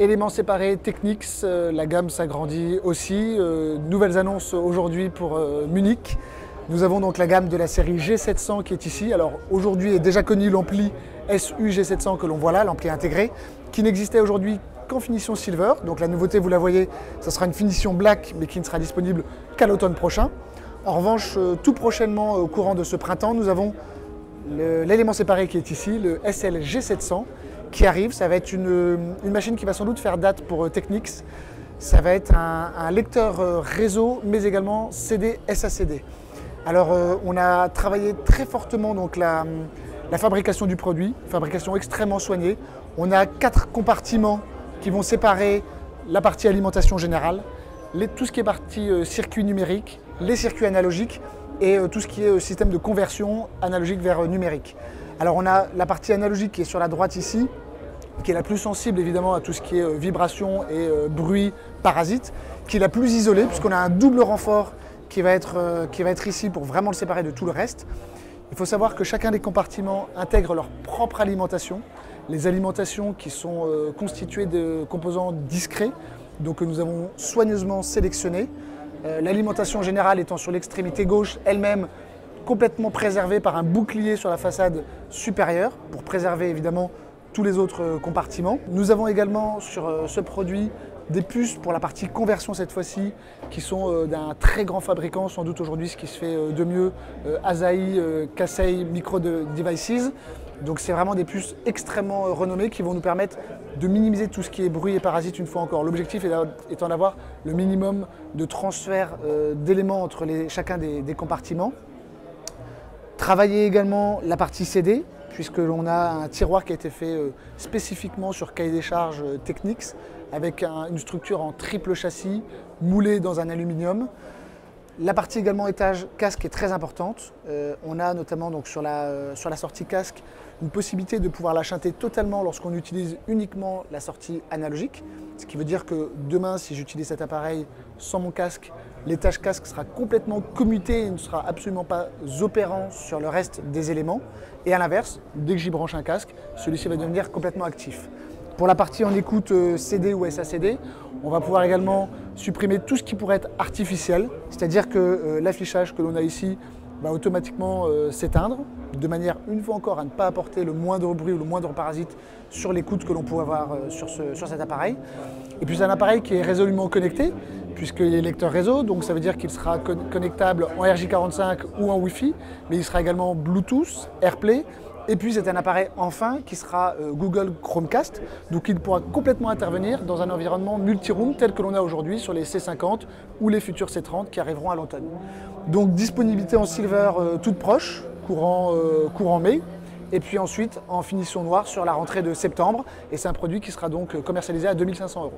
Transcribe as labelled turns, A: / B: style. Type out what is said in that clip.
A: Éléments séparés, Technics, la gamme s'agrandit aussi. Nouvelles annonces aujourd'hui pour Munich. Nous avons donc la gamme de la série G700 qui est ici. Alors aujourd'hui est déjà connu l'ampli SU G700 que l'on voit là, l'ampli intégré, qui n'existait aujourd'hui qu'en finition silver. Donc la nouveauté, vous la voyez, ça sera une finition black, mais qui ne sera disponible qu'à l'automne prochain. En revanche, tout prochainement, au courant de ce printemps, nous avons l'élément séparé qui est ici, le SL G700, qui arrive. Ça va être une machine qui va sans doute faire date pour Technics. Ça va être un lecteur réseau, mais également CD SACD. Alors on a travaillé très fortement donc, la fabrication du produit, fabrication extrêmement soignée. On a 4 compartiments qui vont séparer la partie alimentation générale, tout ce qui est partie circuit numérique, les circuits analogiques et tout ce qui est système de conversion analogique vers numérique. Alors on a la partie analogique qui est sur la droite ici, qui est la plus sensible évidemment à tout ce qui est vibration et bruit parasite, qui est la plus isolée puisqu'on a un double renfort qui va être ici pour vraiment le séparer de tout le reste. Il faut savoir que chacun des compartiments intègre leur propre alimentation, les alimentations qui sont constituées de composants discrets, donc que nous avons soigneusement sélectionnés. L'alimentation générale étant sur l'extrémité gauche, elle-même complètement préservée par un bouclier sur la façade supérieure pour préserver évidemment tous les autres compartiments. Nous avons également sur ce produit des puces pour la partie conversion cette fois-ci qui sont d'un très grand fabricant, sans doute aujourd'hui ce qui se fait de mieux, Asahi Kasei Micro Devices. Donc c'est vraiment des puces extrêmement renommées qui vont nous permettre de minimiser tout ce qui est bruit et parasites une fois encore. L'objectif étant d'avoir le minimum de transfert d'éléments entre chacun des compartiments. Travailler également la partie CD, puisque l'on a un tiroir qui a été fait spécifiquement sur cahier des charges Technics, avec une structure en triple châssis, moulée dans un aluminium. La partie également étage casque est très importante. On a notamment donc, sur la sortie casque une possibilité de pouvoir la chanter totalement lorsqu'on utilise uniquement la sortie analogique. Ce qui veut dire que demain, si j'utilise cet appareil sans mon casque, l'étage casque sera complètement commuté et ne sera absolument pas opérant sur le reste des éléments. Et à l'inverse, dès que j'y branche un casque, celui-ci va devenir complètement actif. Pour la partie en écoute CD ou SACD, on va pouvoir également supprimer tout ce qui pourrait être artificiel, c'est-à-dire que l'affichage que l'on a ici va automatiquement s'éteindre, de manière une fois encore à ne pas apporter le moindre bruit ou le moindre parasite sur l'écoute que l'on peut avoir sur cet appareil. Et puis c'est un appareil qui est résolument connecté, puisqu'il est lecteur réseau, donc ça veut dire qu'il sera connectable en RJ45 ou en Wi-Fi, mais il sera également Bluetooth, AirPlay. Et puis c'est un appareil enfin qui sera Google Chromecast, donc il pourra complètement intervenir dans un environnement multi-room tel que l'on a aujourd'hui sur les C50 ou les futurs C30 qui arriveront à l'automne. Donc disponibilité en silver toute proche, courant mai, et puis ensuite en finition noire sur la rentrée de septembre, et c'est un produit qui sera donc commercialisé à 2 500 €.